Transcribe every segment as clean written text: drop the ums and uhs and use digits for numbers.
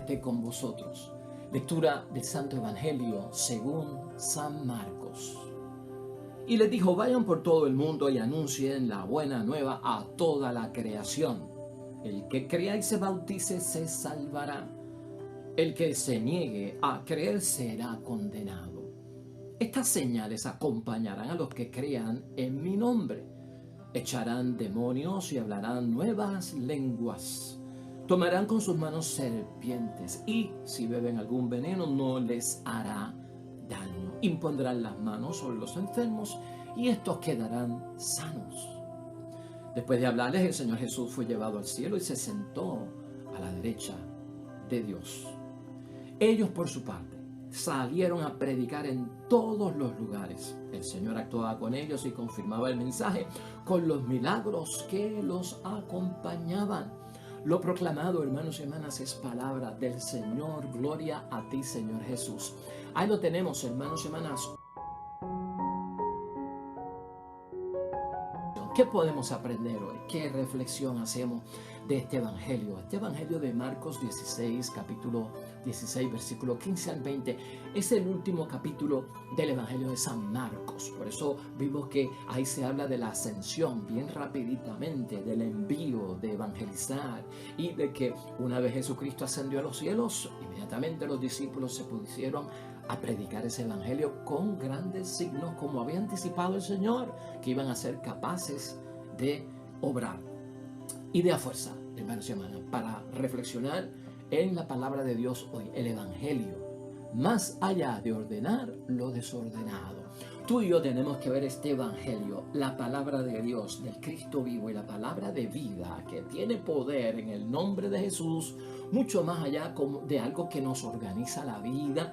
esté con vosotros. Lectura del Santo Evangelio según San Marcos. Y les dijo: vayan por todo el mundo y anuncien la buena nueva a toda la creación. El que crea y se bautice se salvará. El que se niegue a creer será condenado. Estas señales acompañarán a los que crean en mi nombre. Echarán demonios y hablarán nuevas lenguas. Tomarán con sus manos serpientes y si beben algún veneno no les hará daño. Impondrán las manos sobre los enfermos y estos quedarán sanos. Después de hablarles, el Señor Jesús fue llevado al cielo y se sentó a la derecha de Dios. Ellos, por su parte, salieron a predicar en todos los lugares. El Señor actuaba con ellos y confirmaba el mensaje con los milagros que los acompañaban. Lo proclamado, hermanos y hermanas, es palabra del Señor. Gloria a ti, Señor Jesús. Ahí lo tenemos, hermanos y hermanas. ¿Qué podemos aprender hoy? ¿Qué reflexión hacemos de este evangelio? Este evangelio de Marcos 16, capítulo 16, versículo 15 al 20, es el último capítulo del evangelio de San Marcos. Por eso vimos que ahí se habla de la ascensión, bien rapiditamente, del envío, de evangelizar y de que una vez Jesucristo ascendió a los cielos, inmediatamente los discípulos se pusieron a predicar ese evangelio con grandes signos, como había anticipado el Señor, que iban a ser capaces de obrar y de a fuerza, hermanos y hermanas, para reflexionar en la palabra de Dios hoy, el evangelio, más allá de ordenar lo desordenado. Tú y yo tenemos que ver este evangelio, la palabra de Dios, del Cristo vivo y la palabra de vida que tiene poder en el nombre de Jesús, mucho más allá de algo que nos organiza la vida,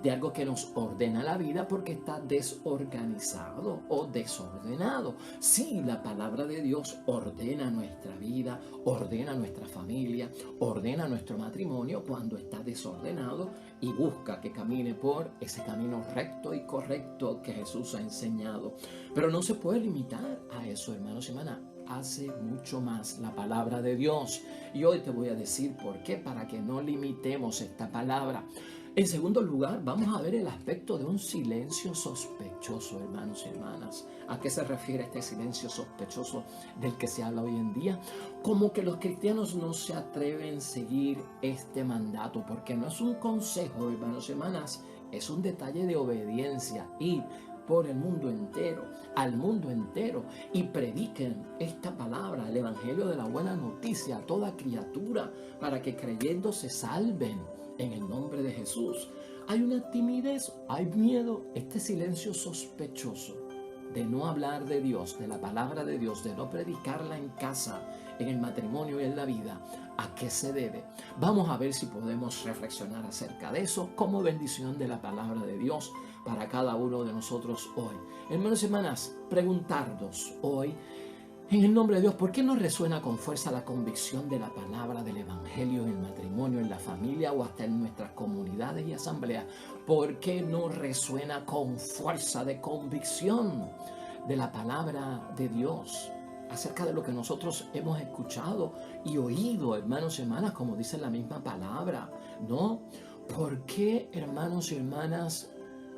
de algo que nos ordena la vida porque está desorganizado o desordenado. Sí, la palabra de Dios ordena nuestra vida, ordena nuestra familia, ordena nuestro matrimonio cuando está desordenado y busca que camine por ese camino recto y correcto que Jesús ha enseñado. Pero no se puede limitar a eso, hermanos y hermanas. Hace mucho más la palabra de Dios. Y hoy te voy a decir por qué, para que no limitemos esta palabra. En segundo lugar, vamos a ver el aspecto de un silencio sospechoso, hermanos y hermanas. ¿A qué se refiere este silencio sospechoso del que se habla hoy en día? Como que los cristianos no se atreven a seguir este mandato, porque no es un consejo, hermanos y hermanas, es un detalle de obediencia. Ir por el mundo entero, al mundo entero, y prediquen esta palabra, el evangelio de la buena noticia a toda criatura, para que creyendo se salven en el nombre de Jesús. Hay una timidez, hay miedo, este silencio sospechoso de no hablar de Dios, de la palabra de Dios, de no predicarla en casa, en el matrimonio y en la vida. ¿A qué se debe? Vamos a ver si podemos reflexionar acerca de eso como bendición de la palabra de Dios para cada uno de nosotros hoy. Hermanos y hermanas, preguntarnos hoy, en el nombre de Dios, ¿por qué no resuena con fuerza la convicción de la palabra del evangelio en el matrimonio, en la familia o hasta en nuestras comunidades y asambleas? ¿Por qué no resuena con fuerza de convicción de la palabra de Dios acerca de lo que nosotros hemos escuchado y oído, hermanos y hermanas, como dice la misma palabra, ¿no? ¿Por qué, hermanos y hermanas,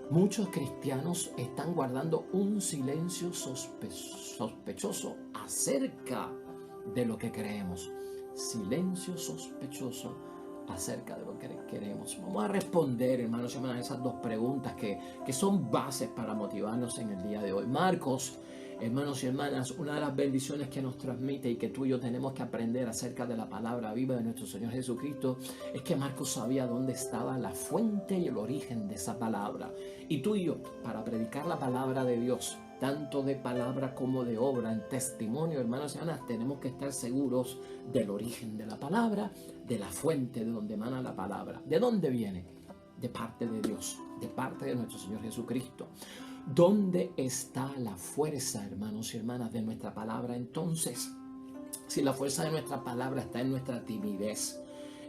muchos cristianos están guardando un silencio sospechoso acerca de lo que creemos? Silencio sospechoso acerca de lo que queremos. Vamos a responder, hermanos y hermanas, esas dos preguntas que son bases para motivarnos en el día de hoy. Marcos, hermanos y hermanas, una de las bendiciones que nos transmite y que tú y yo tenemos que aprender acerca de la palabra viva de nuestro Señor Jesucristo es que Marcos sabía dónde estaba la fuente y el origen de esa palabra. Y tú y yo, para predicar la palabra de Dios, tanto de palabra como de obra, en testimonio, hermanos y hermanas, tenemos que estar seguros del origen de la palabra, de la fuente de donde emana la palabra. ¿De dónde viene? De parte de Dios, de parte de nuestro Señor Jesucristo. ¿Dónde está la fuerza, hermanos y hermanas, de nuestra palabra? Entonces, si la fuerza de nuestra palabra está en nuestra timidez,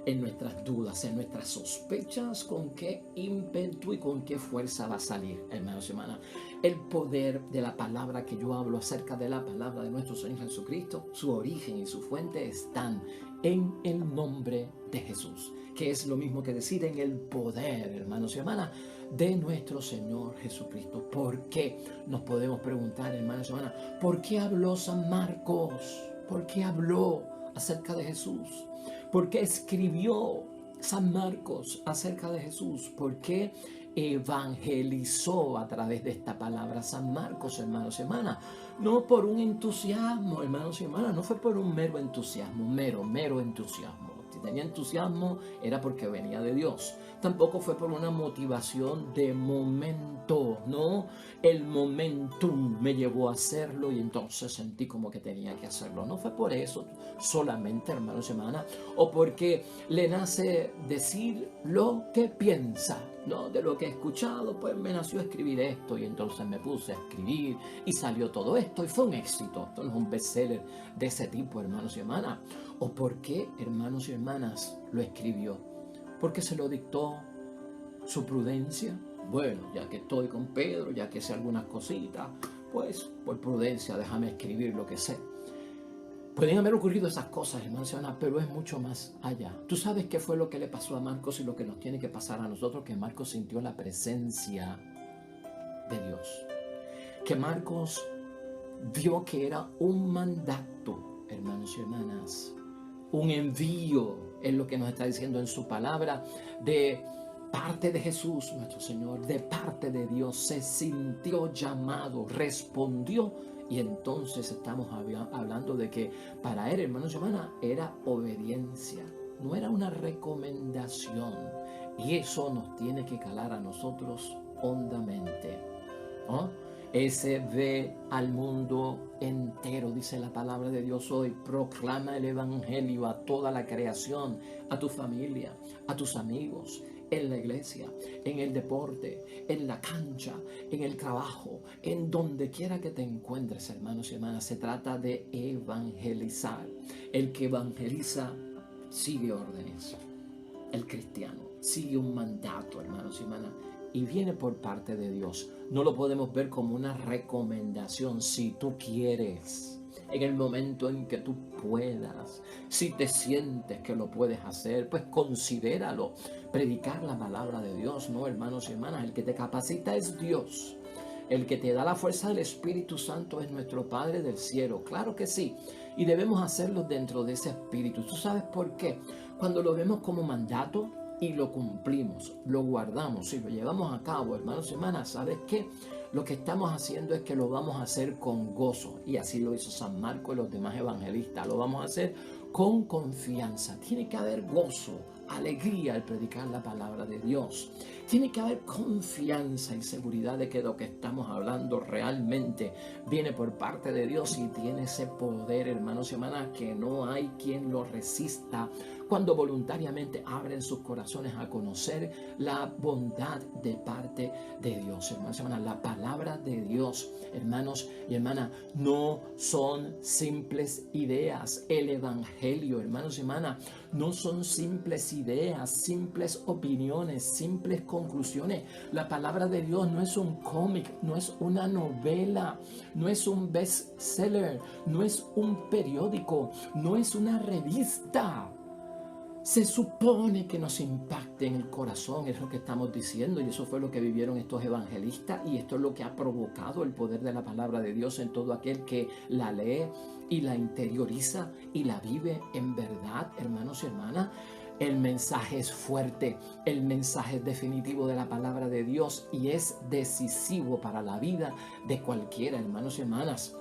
en nuestras dudas, en nuestras sospechas, con qué ímpetu y con qué fuerza va a salir, hermanos y hermanas. El poder de la palabra que yo hablo acerca de la palabra de nuestro Señor Jesucristo, su origen y su fuente están en el nombre de Jesús, que es lo mismo que decir en el poder, hermanos y hermanas, de nuestro Señor Jesucristo. ¿Por qué? Nos podemos preguntar, hermanos y hermanas, ¿por qué habló San Marcos? ¿Por qué habló acerca de Jesús? ¿Por qué escribió San Marcos acerca de Jesús? ¿Por qué evangelizó a través de esta palabra San Marcos, hermanos y hermanas? No por un entusiasmo, hermanos y hermanas, no fue por un mero entusiasmo, mero entusiasmo. Si tenía entusiasmo era porque venía de Dios. Tampoco fue por una motivación de momento, ¿no? El momentum me llevó a hacerlo y entonces sentí como que tenía que hacerlo. No fue por eso solamente, hermanos y hermanas, o porque le nace decir lo que piensa, ¿no? De lo que he escuchado, pues me nació escribir esto y entonces me puse a escribir y salió todo esto y fue un éxito. Esto no es un bestseller de ese tipo, hermanos y hermanas. ¿O por qué, hermanos y hermanas, lo escribió? ¿Porque se lo dictó su prudencia? Bueno, ya que estoy con Pedro, ya que sé algunas cositas, pues por prudencia déjame escribir lo que sé. Pueden haber ocurrido esas cosas, hermanos y hermanas, pero es mucho más allá. ¿Tú sabes qué fue lo que le pasó a Marcos y lo que nos tiene que pasar a nosotros? Que Marcos sintió la presencia de Dios. Que Marcos vio que era un mandato, hermanos y hermanas, un envío, es lo que nos está diciendo en su palabra, de parte de Jesús, nuestro Señor, de parte de Dios, se sintió llamado, respondió, y entonces estamos hablando de que para él, hermanos y hermanas, era obediencia, no era una recomendación, y eso nos tiene que calar a nosotros hondamente, ¿no? Ese ve al mundo entero, dice la palabra de Dios hoy. Proclama el evangelio a toda la creación, a tu familia, a tus amigos, en la iglesia, en el deporte, en la cancha, en el trabajo, en donde quiera que te encuentres, hermanos y hermanas. Se trata de evangelizar. El que evangeliza sigue órdenes. El cristiano sigue un mandato, hermanos y hermanas, y viene por parte de Dios. No lo podemos ver como una recomendación. Si tú quieres, en el momento en que tú puedas, si te sientes que lo puedes hacer, pues considéralo. Predicar la palabra de Dios, ¿no, hermanos y hermanas? El que te capacita es Dios. El que te da la fuerza del Espíritu Santo es nuestro Padre del cielo. Claro que sí. Y debemos hacerlo dentro de ese Espíritu. ¿Tú sabes por qué? Cuando lo vemos como mandato y lo cumplimos, lo guardamos y lo llevamos a cabo, hermanos y hermanas, ¿sabes qué? Lo que estamos haciendo es que lo vamos a hacer con gozo. Y así lo hizo San Marcos y los demás evangelistas. Lo vamos a hacer con confianza. Tiene que haber gozo, alegría al predicar la palabra de Dios. Tiene que haber confianza y seguridad de que lo que estamos hablando realmente viene por parte de Dios y tiene ese poder, hermanos y hermanas, que no hay quien lo resista cuando voluntariamente abren sus corazones a conocer la bondad de parte de Dios, hermanos y hermanas. La palabra de Dios, hermanos y hermanas, no son simples ideas. El evangelio, hermanos y hermanas, no son simples ideas, simples opiniones, simples conclusiones. La palabra de Dios no es un cómic, no es una novela, no es un bestseller, no es un periódico, no es una revista. Se supone que nos impacte en el corazón, es lo que estamos diciendo, y eso fue lo que vivieron estos evangelistas, y esto es lo que ha provocado el poder de la palabra de Dios en todo aquel que la lee y la interioriza y la vive en verdad, hermanos y hermanas. El mensaje es fuerte, el mensaje es definitivo de la palabra de Dios y es decisivo para la vida de cualquiera, hermanos y hermanas.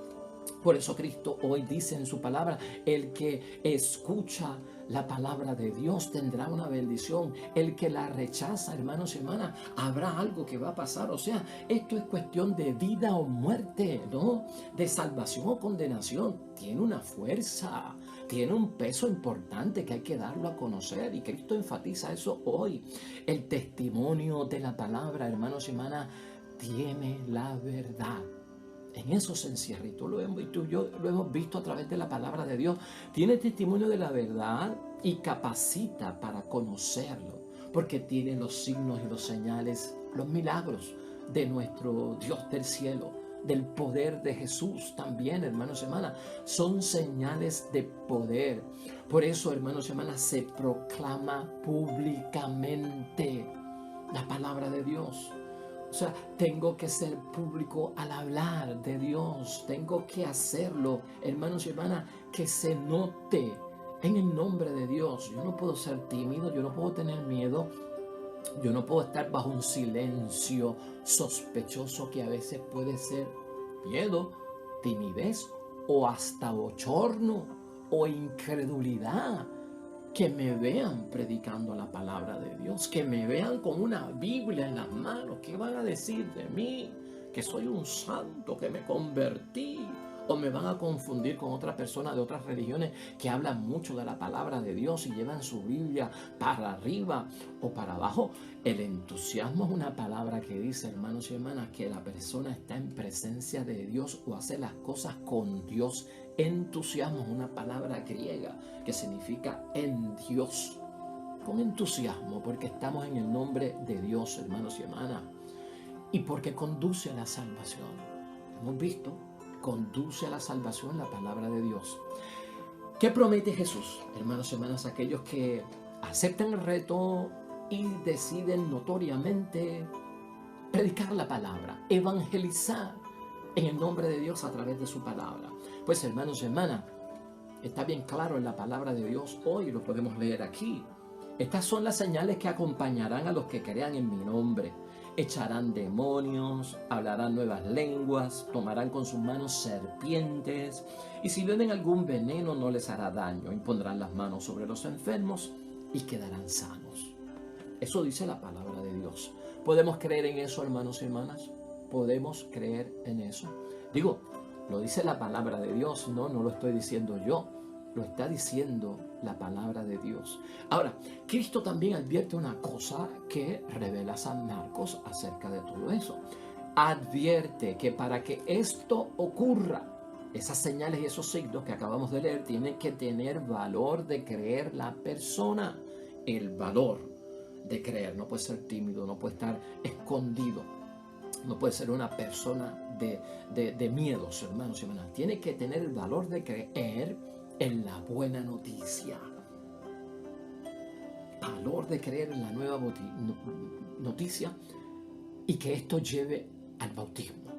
Por eso Cristo hoy dice en su palabra, el que escucha la palabra de Dios tendrá una bendición. El que la rechaza, hermanos y hermanas, habrá algo que va a pasar. O sea, esto es cuestión de vida o muerte, ¿no? De salvación o condenación. Tiene una fuerza, tiene un peso importante que hay que darlo a conocer. Y Cristo enfatiza eso hoy. El testimonio de la palabra, hermanos y hermanas, tiene la verdad. En eso se encierra. Y tú y yo lo hemos visto a través de la palabra de Dios. Tiene testimonio de la verdad y capacita para conocerlo. Porque tiene los signos y los señales, los milagros de nuestro Dios del cielo, del poder de Jesús también, hermanos y hermanas. Son señales de poder. Por eso, hermanos y hermanas, se proclama públicamente la palabra de Dios. O sea, tengo que ser público al hablar de Dios. Tengo que hacerlo, hermanos y hermanas, que se note en el nombre de Dios. Yo no puedo ser tímido, yo no puedo tener miedo. Yo no puedo estar bajo un silencio sospechoso que a veces puede ser miedo, timidez o hasta bochorno o incredulidad. Que me vean predicando la palabra de Dios, que me vean con una Biblia en las manos. ¿Qué van a decir de mí? Que soy un santo, que me convertí. O me van a confundir con otra persona de otras religiones que hablan mucho de la palabra de Dios y llevan su Biblia para arriba o para abajo. El entusiasmo es una palabra que dice, hermanos y hermanas, que la persona está en presencia de Dios o hace las cosas con Dios. Entusiasmo es una palabra griega que significa en Dios. Con entusiasmo, porque estamos en el nombre de Dios, hermanos y hermanas. Y porque conduce a la salvación. Hemos visto, conduce a la salvación la palabra de Dios. ¿Qué promete Jesús, hermanos y hermanas? Aquellos que aceptan el reto y deciden notoriamente predicar la palabra, evangelizar en el nombre de Dios a través de su palabra. Pues, hermanos y hermanas, está bien claro en la palabra de Dios hoy, lo podemos leer aquí. Estas son las señales que acompañarán a los que crean en mi nombre. Echarán demonios, hablarán nuevas lenguas, tomarán con sus manos serpientes, y si beben algún veneno no les hará daño. Impondrán las manos sobre los enfermos y quedarán sanos. Eso dice la palabra de Dios. ¿Podemos creer en eso, hermanos y hermanas? ¿Podemos creer en eso? Digo, lo dice la palabra de Dios, no lo estoy diciendo yo. Lo está diciendo la palabra de Dios. Ahora, Cristo también advierte una cosa que revela San Marcos acerca de todo eso. Advierte que para que esto ocurra, esas señales y esos signos que acabamos de leer tienen que tener valor de creer la persona. El valor de creer. No puede ser tímido, no puede estar escondido. No puede ser una persona de miedos, hermanos y hermanas. Tiene que tener el valor de creer en la buena noticia. Valor de creer en la nueva noticia y que esto lleve al bautismo.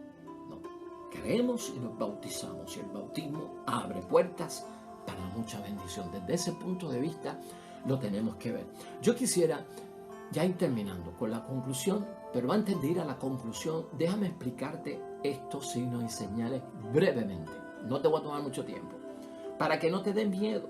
No. Creemos y nos bautizamos y el bautismo abre puertas para mucha bendición. Desde ese punto de vista lo tenemos que ver. Yo quisiera, ya ir terminando con la conclusión, pero antes de ir a la conclusión, déjame explicarte estos signos y señales brevemente. No te voy a tomar mucho tiempo. Para que no te dé miedo,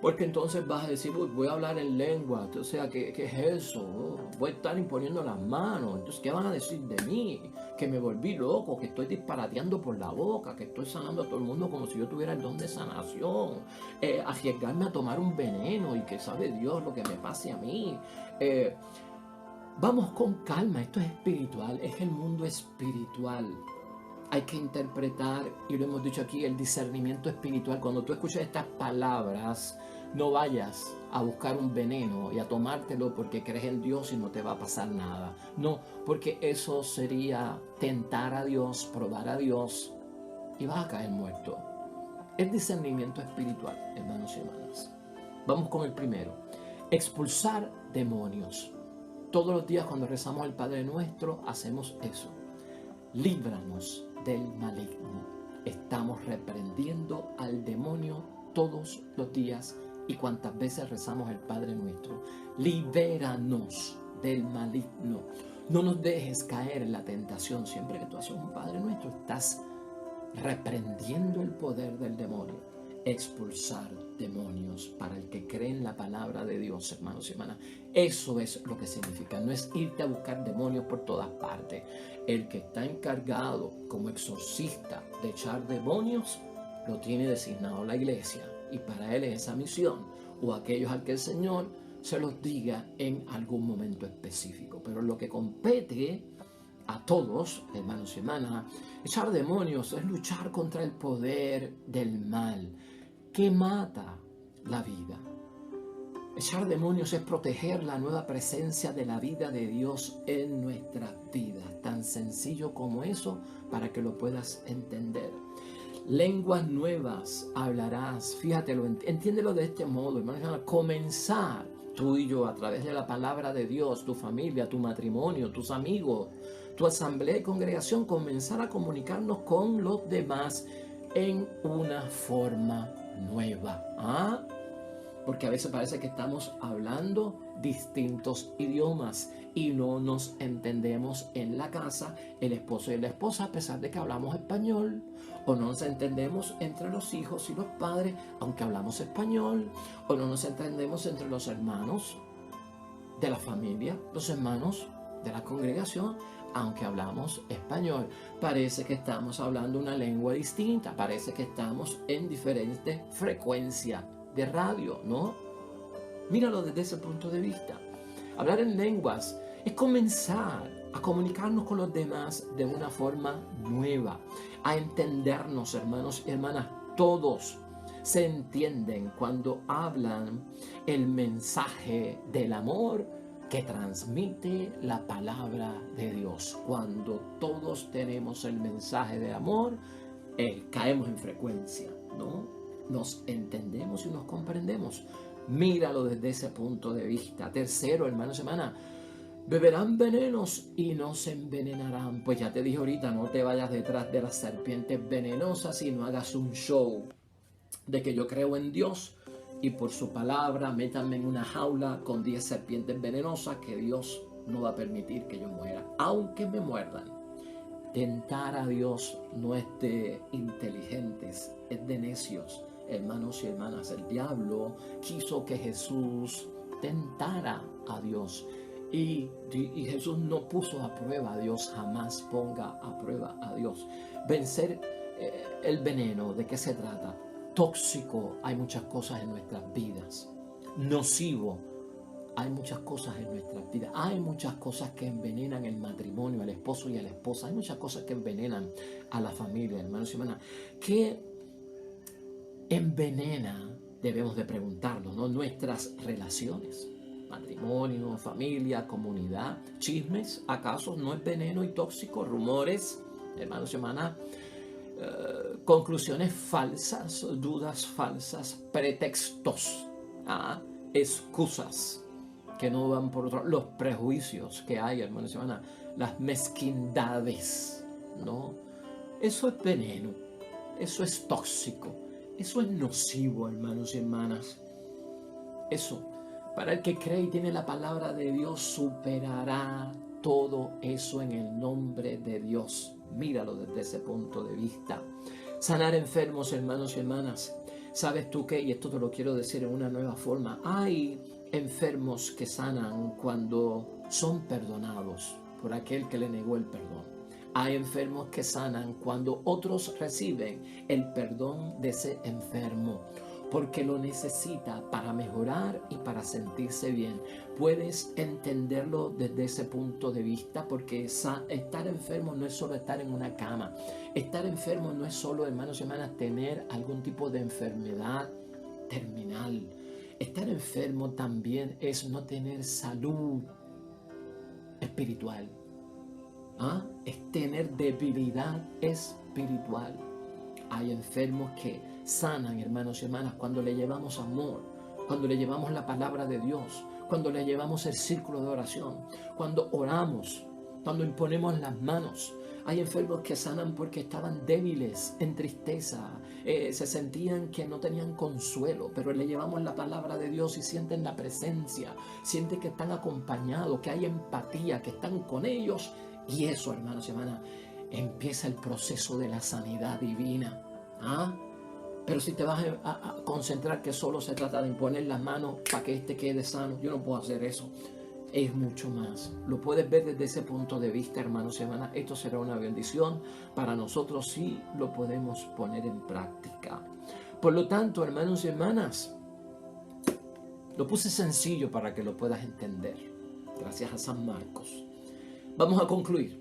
porque entonces vas a decir, voy a hablar en lengua, o sea, ¿qué es eso? Voy a estar imponiendo las manos, entonces, ¿qué van a decir de mí? Que me volví loco, que estoy disparateando por la boca, que estoy sanando a todo el mundo como si yo tuviera el don de sanación, arriesgarme a tomar un veneno y que sabe Dios lo que me pase a mí. Vamos con calma, esto es espiritual, es el mundo espiritual. Hay que interpretar, y lo hemos dicho aquí, el discernimiento espiritual. Cuando tú escuchas estas palabras, no vayas a buscar un veneno y a tomártelo porque crees en Dios y no te va a pasar nada. No, porque eso sería tentar a Dios, probar a Dios y vas a caer muerto. El discernimiento espiritual, hermanos y hermanas. Vamos con el primero. Expulsar demonios. Todos los días cuando rezamos el Padre Nuestro, hacemos eso. Líbranos del maligno. Estamos reprendiendo al demonio todos los días y cuantas veces rezamos el Padre Nuestro. Libéranos del maligno. No nos dejes caer en la tentación. Siempre que tú haces un Padre Nuestro, estás reprendiendo el poder del demonio. Expulsar demonios para el que cree en la palabra de Dios, hermanos y hermanas. Eso es lo que significa. No es irte a buscar demonios por todas partes. El que está encargado como exorcista de echar demonios lo tiene designado la iglesia, y para él es esa misión, o aquellos al que el Señor se los diga en algún momento específico. Pero lo que compete a todos, hermanos y hermanas, echar demonios es luchar contra el poder del mal que mata la vida. Echar demonios es proteger la nueva presencia de la vida de Dios en nuestras vidas. Tan sencillo como eso para que lo puedas entender. Lenguas nuevas hablarás. Fíjatelo, entiéndelo de este modo, hermano. Comenzar tú y yo a través de la palabra de Dios, tu familia, tu matrimonio, tus amigos, tu asamblea y congregación, comenzar a comunicarnos con los demás en una forma nueva. Porque a veces parece que estamos hablando distintos idiomas y no nos entendemos en la casa, el esposo y la esposa, a pesar de que hablamos español, o no nos entendemos entre los hijos y los padres, aunque hablamos español, o no nos entendemos entre los hermanos de la familia, los hermanos de la congregación, aunque hablamos español. Parece que estamos hablando una lengua distinta, parece que estamos en diferentes frecuencias de radio, ¿no? Míralo desde ese punto de vista. Hablar en lenguas es comenzar a comunicarnos con los demás de una forma nueva, a entendernos, hermanos y hermanas. Todos se entienden cuando hablan el mensaje del amor que transmite la palabra de Dios. Cuando todos tenemos el mensaje de amor, caemos en frecuencia, ¿no? Nos entendemos y nos comprendemos. Míralo desde ese punto de vista. Tercero, hermanos y hermanas, beberán venenos y no se envenenarán. Pues ya te dije ahorita, no te vayas detrás de las serpientes venenosas y no hagas un show de que yo creo en Dios y por su palabra métanme en una jaula con 10 serpientes venenosas que Dios no va a permitir que yo muera, aunque me muerdan. Tentar a Dios no es de inteligentes, es de necios. Hermanos y hermanas, el diablo quiso que Jesús tentara a Dios y Jesús no puso a prueba a Dios, jamás ponga a prueba a Dios. Vencer el veneno, ¿de qué se trata? Tóxico, hay muchas cosas en nuestras vidas. Nocivo, hay muchas cosas en nuestras vidas. Hay muchas cosas que envenenan el matrimonio, al esposo y a la esposa. Hay muchas cosas que envenenan a la familia, hermanos y hermanas. ¿Qué envenena? Debemos de preguntarnos, ¿no? Nuestras relaciones, matrimonio, familia, comunidad, chismes, ¿acaso no es veneno y tóxico? Rumores, hermanos y hermanas, conclusiones falsas, dudas falsas, pretextos, excusas que no van por otro, los prejuicios que hay, hermanos y hermanas, las mezquindades, ¿no? Eso es veneno, eso es tóxico, eso es nocivo, hermanos y hermanas. Eso, para el que cree y tiene la palabra de Dios, superará todo eso en el nombre de Dios. Míralo desde ese punto de vista. Sanar enfermos, hermanos y hermanas. ¿Sabes tú qué? Y esto te lo quiero decir en una nueva forma. Hay enfermos que sanan cuando son perdonados por aquel que le negó el perdón. Hay enfermos que sanan cuando otros reciben el perdón de ese enfermo, porque lo necesita para mejorar y para sentirse bien. Puedes entenderlo desde ese punto de vista, porque estar enfermo no es solo estar en una cama. Estar enfermo no es solo, hermanos y hermanas, tener algún tipo de enfermedad terminal. Estar enfermo también es no tener salud espiritual. Es tener debilidad espiritual. Hay enfermos que sanan, hermanos y hermanas, cuando le llevamos amor, cuando le llevamos la palabra de Dios, cuando le llevamos el círculo de oración, cuando oramos, cuando imponemos las manos. Hay enfermos que sanan porque estaban débiles, en tristeza, se sentían que no tenían consuelo, pero le llevamos la palabra de Dios y sienten la presencia, sienten que están acompañados, que hay empatía, que están con ellos. Y eso, hermanos y hermanas, empieza el proceso de la sanidad divina. Pero si te vas a concentrar que solo se trata de imponer las manos para que éste quede sano, yo no puedo hacer eso. Es mucho más. Lo puedes ver desde ese punto de vista, hermanos y hermanas. Esto será una bendición para nosotros si lo podemos poner en práctica. Por lo tanto, hermanos y hermanas, lo puse sencillo para que lo puedas entender. Gracias a San Marcos. Vamos a concluir.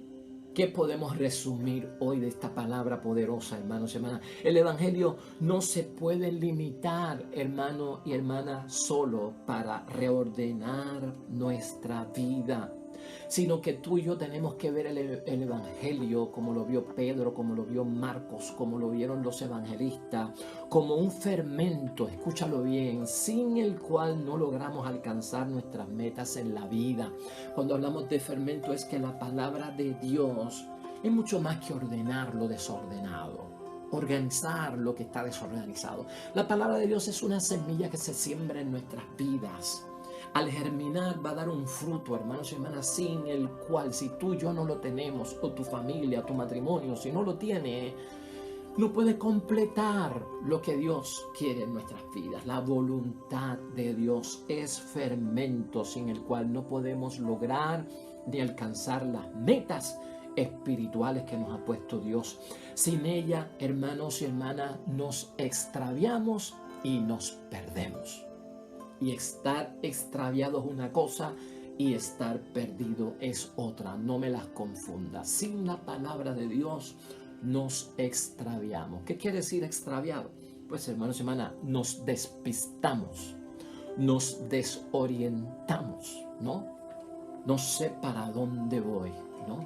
¿Qué podemos resumir hoy de esta palabra poderosa, hermanos y hermanas? El Evangelio no se puede limitar, hermano y hermana, solo para reordenar nuestra vida, sino que tú y yo tenemos que ver el Evangelio como lo vio Pedro, como lo vio Marcos, como lo vieron los evangelistas, como un fermento, escúchalo bien, sin el cual no logramos alcanzar nuestras metas en la vida. Cuando hablamos de fermento es que la palabra de Dios es mucho más que ordenar lo desordenado, organizar lo que está desorganizado. La palabra de Dios es una semilla que se siembra en nuestras vidas. Al germinar va a dar un fruto, hermanos y hermanas, sin el cual, si tú y yo no lo tenemos, o tu familia, tu matrimonio, si no lo tiene, no puede completar lo que Dios quiere en nuestras vidas. La voluntad de Dios es fermento sin el cual no podemos lograr ni alcanzar las metas espirituales que nos ha puesto Dios. Sin ella, hermanos y hermanas, nos extraviamos y nos perdemos. Y estar extraviado es una cosa y estar perdido es otra. No me las confunda. Sin la palabra de Dios nos extraviamos. ¿Qué quiere decir extraviado? Pues, hermanos y hermanas, nos despistamos, nos desorientamos, ¿no? No sé para dónde voy, ¿no?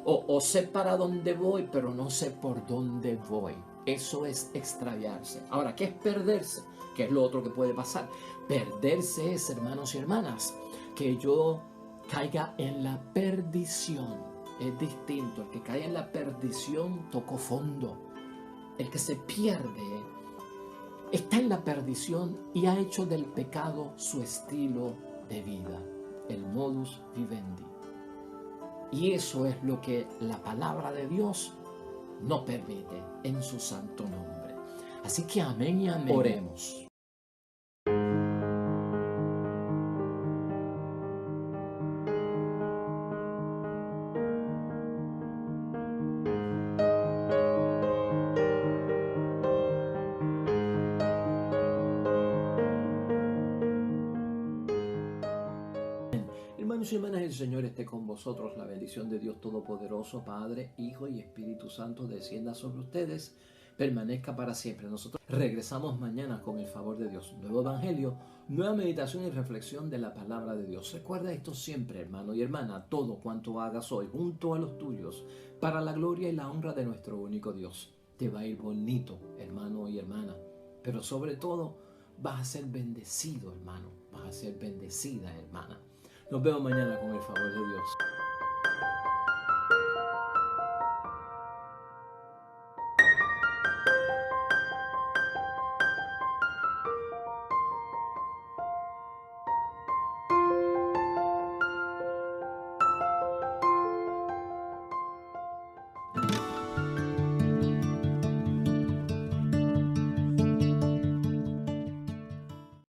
O sé para dónde voy, pero no sé por dónde voy. Eso es extraviarse. Ahora, ¿qué es perderse? ¿Qué es lo otro que puede pasar? Perderse es, hermanos y hermanas, que yo caiga en la perdición. Es distinto. El que cae en la perdición tocó fondo. El que se pierde está en la perdición y ha hecho del pecado su estilo de vida, el modus vivendi. Y eso es lo que la palabra de Dios no permite en su santo nombre. Así que amén y amén. Oremos. Hermanos y hermanas, el Señor esté con vosotros. La bendición de Dios Todopoderoso, Padre, Hijo y Espíritu Santo descienda sobre ustedes, permanezca para siempre. Nosotros regresamos mañana con el favor de Dios. Nuevo Evangelio, nueva meditación y reflexión de la palabra de Dios. Recuerda esto siempre, hermano y hermana, todo cuanto hagas hoy junto a los tuyos, para la gloria y la honra de nuestro único Dios. Te va a ir bonito, hermano y hermana, pero sobre todo vas a ser bendecido, hermano, vas a ser bendecida, hermana. Nos vemos mañana con el favor de Dios.